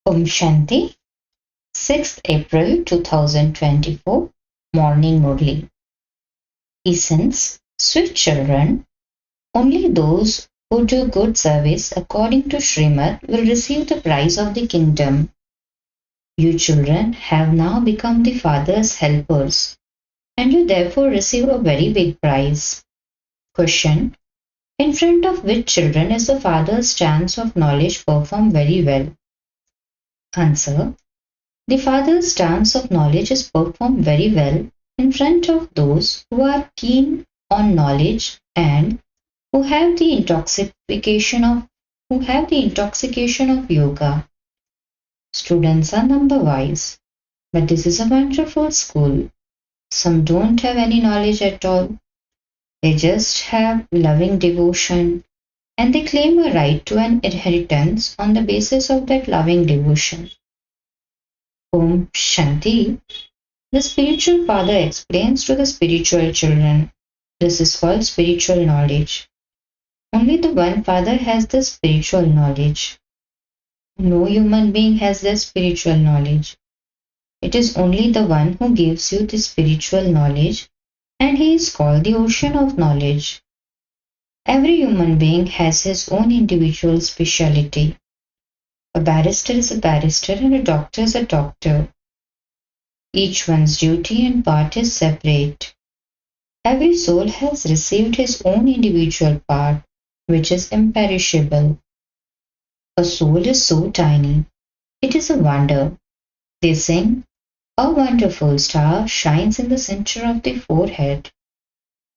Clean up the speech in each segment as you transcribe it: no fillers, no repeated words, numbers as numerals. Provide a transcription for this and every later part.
Om Shanti, 6th April 2024, Morning Murli. Essence, sweet children, only those who do good service according to Srimad will receive the prize of the kingdom. You children have now become the Father's helpers, and you therefore receive a very big prize. Question: in front of which children is the Father's stance of knowledge performed very well? Answer: the Father's dance of knowledge is performed very well in front of those who are keen on knowledge and who have the intoxication of yoga. Students are number wise, but this is a wonderful school. Some don't have any knowledge at all. They just have loving devotion and they claim a right to an inheritance on the basis of that loving devotion. Om Shanti. The spiritual father explains to the spiritual children. This is called spiritual knowledge. Only the one father has the spiritual knowledge. No human being has the spiritual knowledge. It is only the one who gives you the spiritual knowledge, and he is called the ocean of knowledge. Every human being has his own individual speciality. A barrister is a barrister and a doctor is a doctor. Each one's duty and part is separate. Every soul has received his own individual part, which is imperishable. A soul is so tiny. It is a wonder. They sing, a wonderful star shines in the center of the forehead.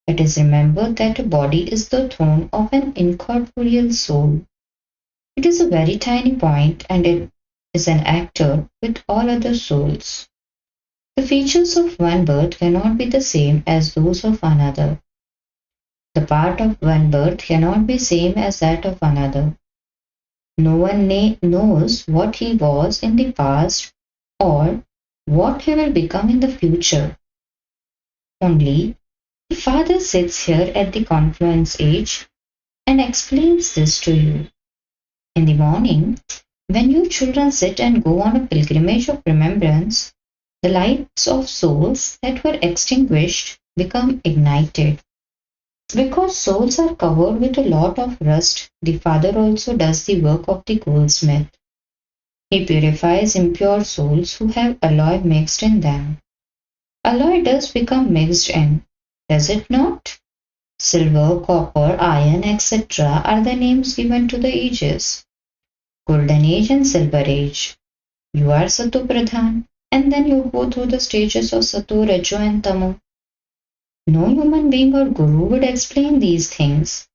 It is remembered that a body is the throne of an incorporeal soul. It is a very tiny point and it is an actor with all other souls. The features of one birth cannot be the same as those of another. The part of one birth cannot be same as that of another. No one knows what he was in the past or what he will become in the future. Only the Father sits here at the confluence age and explains this to you. In the morning, when you children sit and go on a pilgrimage of remembrance, the lights of souls that were extinguished become ignited. Because souls are covered with a lot of rust, the Father also does the work of the goldsmith. He purifies impure souls who have alloy mixed in them. Alloy does become mixed in, does it not? Silver, copper, iron, etc. are the names given to the ages. Golden Age and Silver Age. You are Sato Pradhan, and then you go through the stages of Sato, Rajo and Tamo. No human being or guru would explain these things.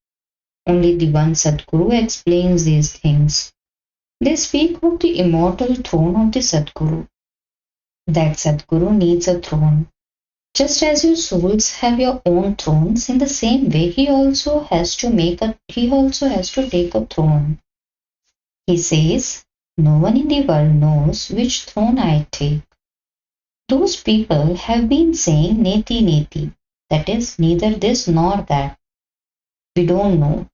Only the one Sadguru explains these things. They speak of the immortal throne of the Sadguru. That Sadguru needs a throne. Just as your souls have your own thrones, in the same way he also has to take a throne. He says, no one in the world knows which throne I take. Those people have been saying neti neti, that is, neither this nor that. We don't know.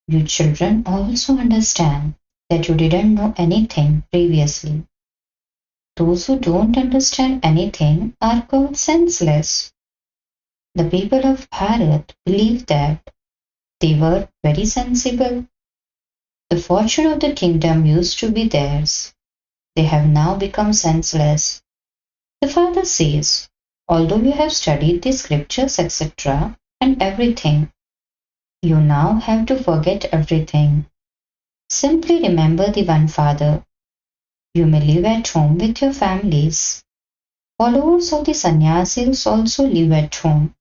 You children also understand that you didn't know anything previously. Those who don't understand anything are called senseless. The people of Bharat believe that they were very sensible. The fortune of the kingdom used to be theirs. They have now become senseless. The Father says, although you have studied the scriptures, etc., and everything, you now have to forget everything. Simply remember the one Father. You may live at home with your families. Followers of the sannyasis also live at home.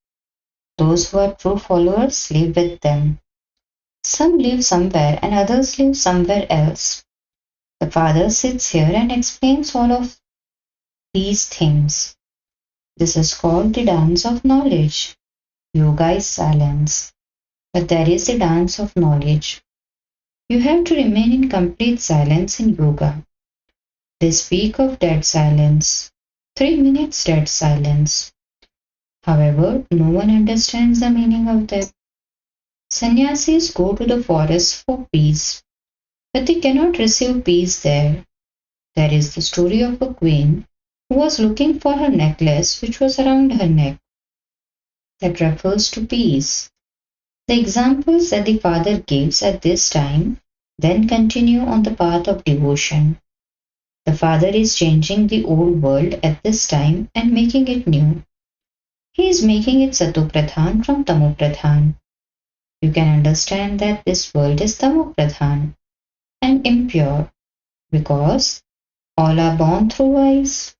Those who are true followers live with them. Some live somewhere and others live somewhere else. The Father sits here and explains all of these things. This is called the dance of knowledge. Yoga is silence, but there is the dance of knowledge. You have to remain in complete silence in yoga. They speak of dead silence, 3 minutes dead silence. However, no one understands the meaning of that. Sannyasis go to the forest for peace, but they cannot receive peace there. There is the story of a queen who was looking for her necklace which was around her neck. That refers to peace. The examples that the father gives at this time then continue on the path of devotion. The father is changing the old world at this time and making it new. He is making it Satopradhan from Tamopradhan. You can understand that this world is Tamopradhan and impure because all are born through vice.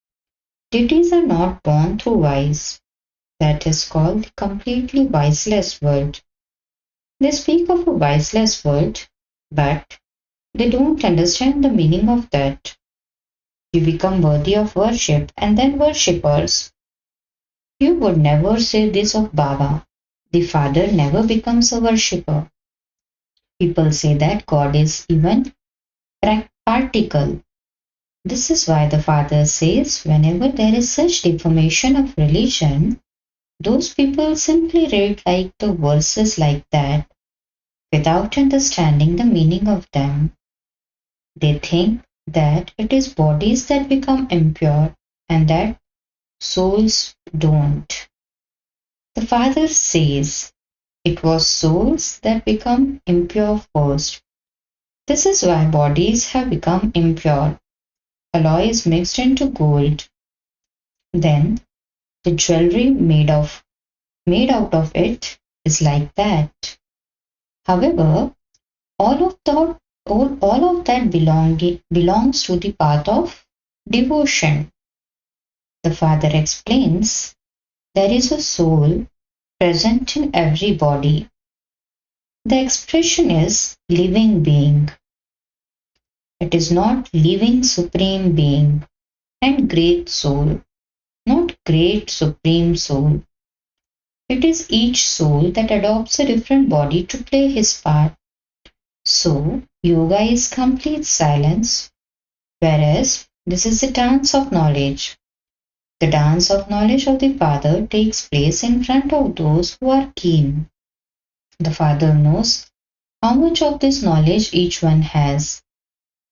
Deities are not born through vice. That is called the completely viceless world. They speak of a viceless world, but they don't understand the meaning of that. You become worthy of worship and then worshippers. You would never say this of Baba. The father never becomes a worshipper. People say that God is even particle. This is why the father says whenever there is such deformation of religion, those people simply read like the verses like that without understanding the meaning of them. They think that it is bodies that become impure and that souls don't. The father says it was souls that become impure first. This is why bodies have become impure. Alloy is mixed into gold. Then the jewelry made out of it is like that. However, all of that belongs to the path of devotion. The father explains there is a soul present in every body. The expression is living being. It is not living supreme being and great soul, not great supreme soul. It is each soul that adopts a different body to play his part. So, yoga is complete silence, whereas this is the dance of knowledge. The dance of knowledge of the Father takes place in front of those who are keen. The Father knows how much of this knowledge each one has,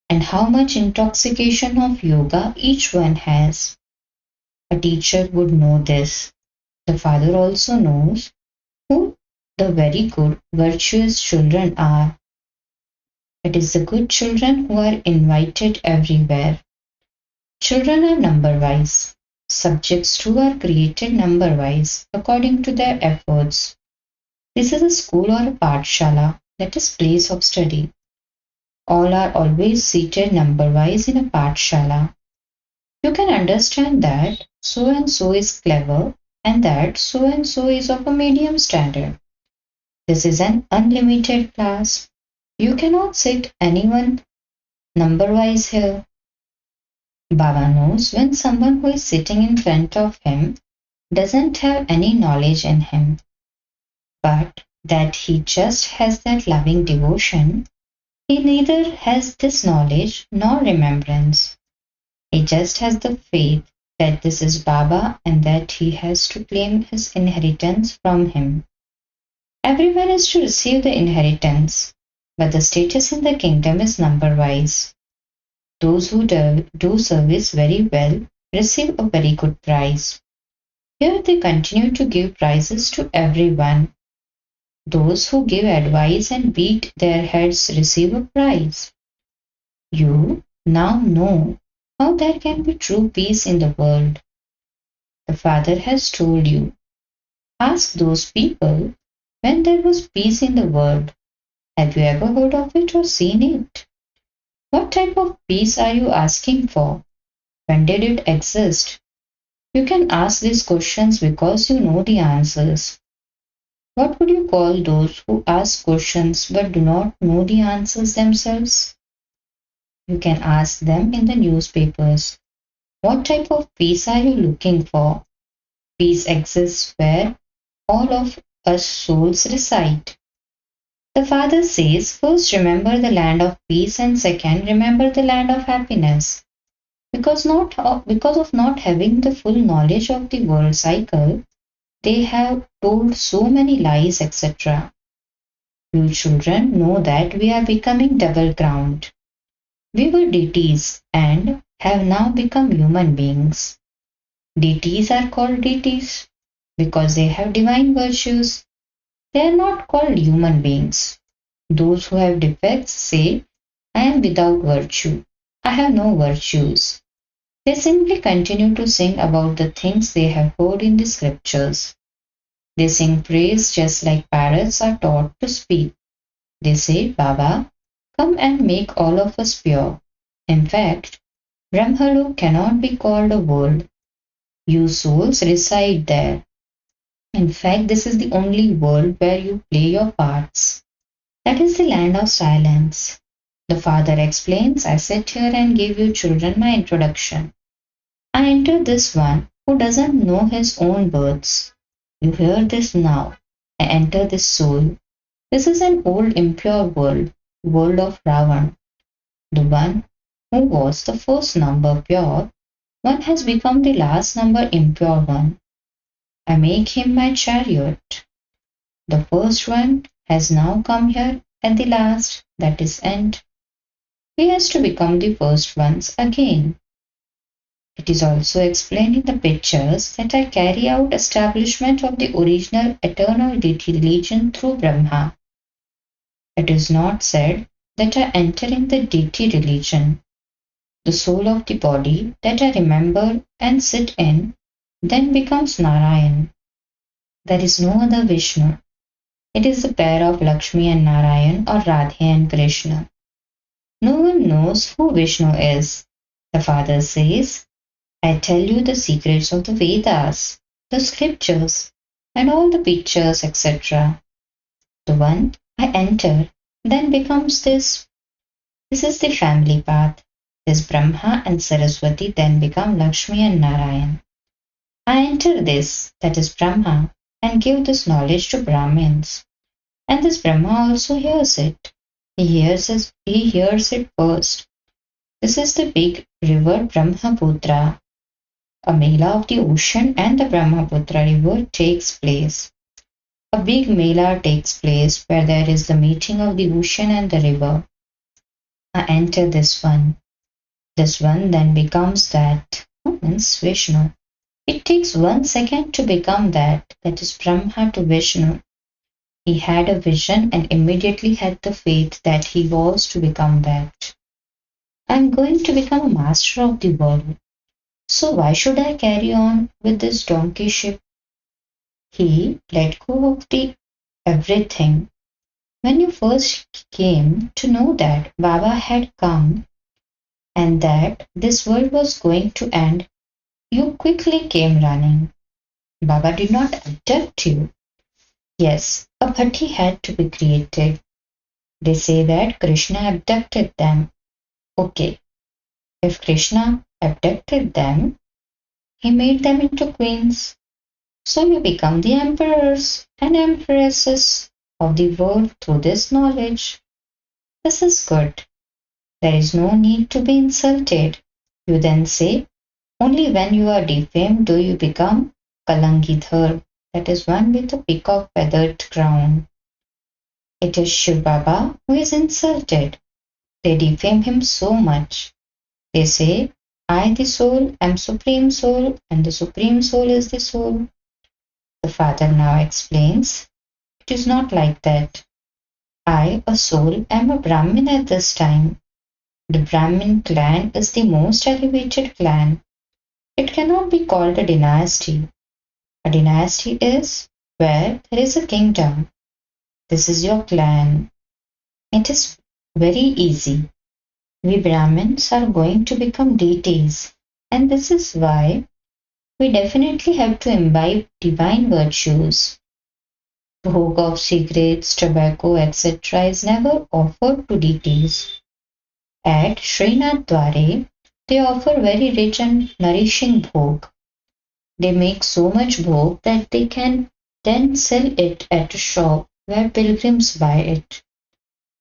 and how much intoxication of yoga each one has. A teacher would know this. The Father also knows who the very good, virtuous children are. It is the good children who are invited everywhere. Children are number wise. Subjects too are created number wise according to their efforts. This is a school or a pathshala, that is place of study. All are always seated number wise in a pathshala. You can understand that so and so is clever and that so and so is of a medium standard. This is an unlimited class. You cannot sit anyone number wise here. Baba knows when someone who is sitting in front of him doesn't have any knowledge in him, but that he just has that loving devotion. He neither has this knowledge nor remembrance. He just has the faith that this is Baba and that he has to claim his inheritance from him. Everyone is to receive the inheritance, but the status in the kingdom is number wise. Those who do service very well receive a very good prize. Here they continue to give prizes to everyone. Those who give advice and beat their heads receive a prize. You now know how there can be true peace in the world. The Father has told you. Ask those people when there was peace in the world. Have you ever heard of it or seen it? What type of peace are you asking for? When did it exist? You can ask these questions because you know the answers. What would you call those who ask questions but do not know the answers themselves? You can ask them in the newspapers. What type of peace are you looking for? Peace exists where all of us souls reside. The Father says, first remember the land of peace and second remember the land of happiness. Because of not having the full knowledge of the world cycle, they have told so many lies, etc. You children know that we are becoming double crowned. We were deities and have now become human beings. Deities are called deities because they have divine virtues. They are not called human beings. Those who have defects say, I am without virtue. I have no virtues. They simply continue to sing about the things they have heard in the scriptures. They sing praise just like parrots are taught to speak. They say, Baba, come and make all of us pure. In fact, Brahmalok cannot be called a world. You souls reside there. In fact, this is the only world where you play your parts. That is the land of silence. The father explains, I sit here and give you children my introduction. I enter this one who doesn't know his own words. You hear this now. I enter this soul. This is an old impure world, world of Ravan. The one who was the first number pure, one has become the last number impure one. I make him my chariot. The first one has now come here, and the last, that is end. He has to become the first ones again. It is also explained in the pictures that I carry out establishment of the original eternal deity religion through Brahma. It is not said that I enter in the deity religion. The soul of the body that I remember and sit in then becomes Narayan. There is no other Vishnu. It is the pair of Lakshmi and Narayan or Radhe and Krishna. No one knows who Vishnu is. The father says, I tell you the secrets of the Vedas, the scriptures, and all the pictures, etc. The one I enter then becomes this. This is the family path. This Brahma and Saraswati then become Lakshmi and Narayan. I enter this, that is Brahma, and give this knowledge to Brahmins. And this Brahma also hears it. He hears it first. This is the big river Brahmaputra. A mela of the ocean and the Brahmaputra river takes place. A big mela takes place where there is the meeting of the ocean and the river. I enter this one. This one then becomes that, means Vishnu. It takes 1 second to become that, that is Brahma to Vishnu. He had a vision and immediately had the faith that he was to become that. I am going to become a master of the world. So why should I carry on with this donkeyship? He let go of the everything. When you first came to know that Baba had come and that this world was going to end, you quickly came running. Baba did not abduct you. Yes, a bhatti had to be created. They say that Krishna abducted them. Okay, if Krishna abducted them, he made them into queens. So you become the emperors and empresses of the world through this knowledge. This is good. There is no need to be insulted. You then say, only when you are defamed do you become Kalangidhar, that is one with a peacock feathered crown. It is Shiv Baba who is insulted. They defame him so much. They say, I, the soul, am supreme soul, and the supreme soul is the soul. The father now explains, it is not like that. I, a soul, am a Brahmin at this time. The Brahmin clan is the most elevated clan. It cannot be called a dynasty. A dynasty is where there is a kingdom. This is your clan. It is very easy. We Brahmins are going to become deities, and this is why we definitely have to imbibe divine virtues. Bhog of cigarettes, tobacco, etc. is never offered to deities. At Srinath Dware, they offer very rich and nourishing bhog. They make so much bhog that they can then sell it at a shop where pilgrims buy it.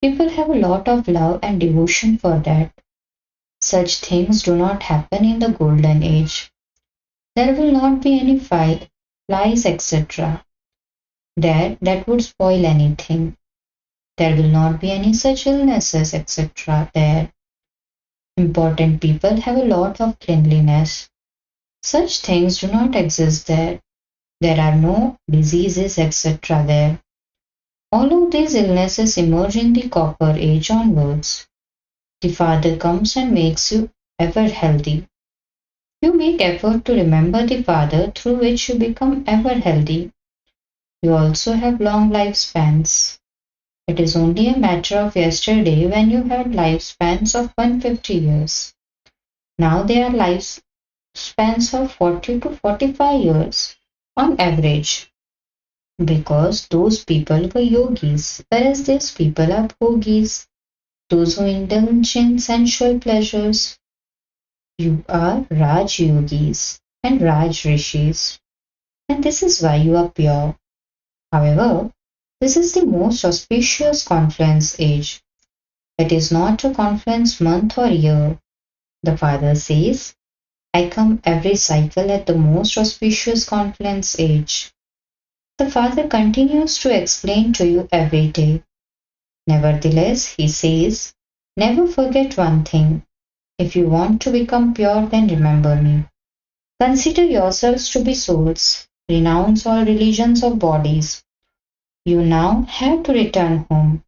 People have a lot of love and devotion for that. Such things do not happen in the golden age. There will not be any flies, etc. There, that would spoil anything. There will not be any such illnesses, etc. there. Important people have a lot of cleanliness. Such things do not exist there. There are no diseases, etc. there. All of these illnesses emerge in the copper age onwards. The Father comes and makes you ever healthy. You make effort to remember the Father through which you become ever healthy. You also have long lifespans. It is only a matter of yesterday when you had lifespans of 150 years. Now they are lifespans of 40 to 45 years on average because those people were yogis, whereas these people are bhogis, those who indulge in sensual pleasures. You are Raj yogis and Raj rishis, and this is why you are pure. However, this is the most auspicious confluence age. It is not a confluence month or year. The Father says, I come every cycle at the most auspicious confluence age. The Father continues to explain to you every day. Nevertheless, he says, never forget one thing. If you want to become pure, then remember me. Consider yourselves to be souls. Renounce all religions of bodies. You now have to return home.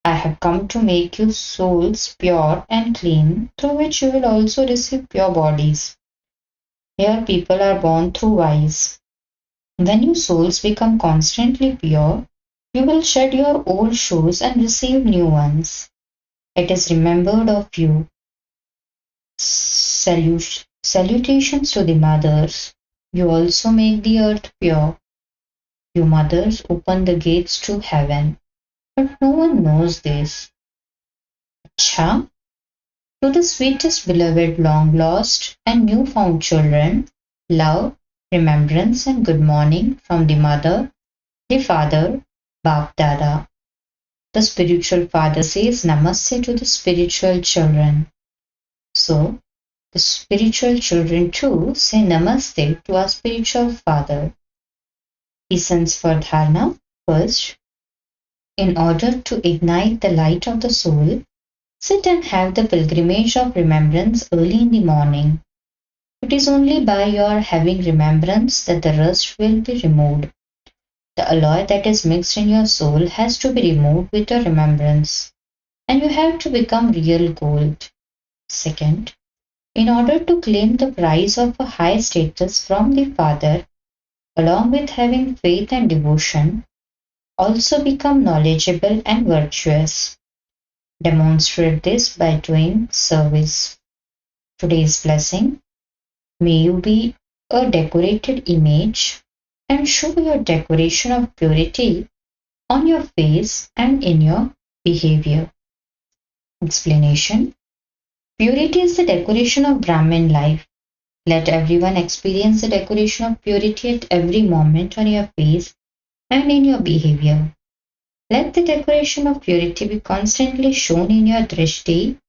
I have come to make you souls pure and clean, through which you will also receive pure bodies. Here people are born through vice. When you souls become constantly pure, you will shed your old shoes and receive new ones. It is remembered of you. Salutations to the mothers. You also make the earth pure. You mothers open the gates to heaven. But no one knows this. Acha, to the sweetest beloved long lost and new found children, love, remembrance and good morning from the mother, the father, Bap Dada. The spiritual father says namaste to the spiritual children. So, the spiritual children too say namaste to our spiritual father. Essence for dharana. First, in order to ignite the light of the soul, sit and have the pilgrimage of remembrance early in the morning. It is only by your having remembrance that the rust will be removed. The alloy that is mixed in your soul has to be removed with your remembrance, and you have to become real gold. Second, in order to claim the prize of a high status from the Father, along with having faith and devotion, also become knowledgeable and virtuous. Demonstrate this by doing service. Today's blessing. May you be a decorated image and show your decoration of purity on your face and in your behavior. Explanation. Purity is the decoration of Brahmin life. Let everyone experience the decoration of purity at every moment on your face and in your behavior. Let the decoration of purity be constantly shown in your drishti,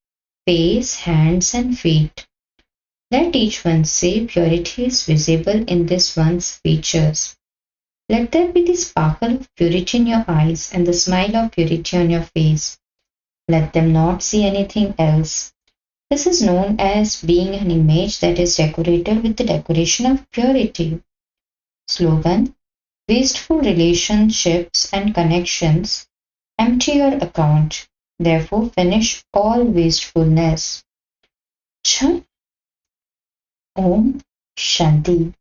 face, hands, and feet. Let each one say purity is visible in this one's features. Let there be the sparkle of purity in your eyes and the smile of purity on your face. Let them not see anything else. This is known as being an image that is decorated with the decoration of purity. Slogan. Wasteful relationships and connections empty your account. Therefore, finish all wastefulness. Cha. Om Shanti.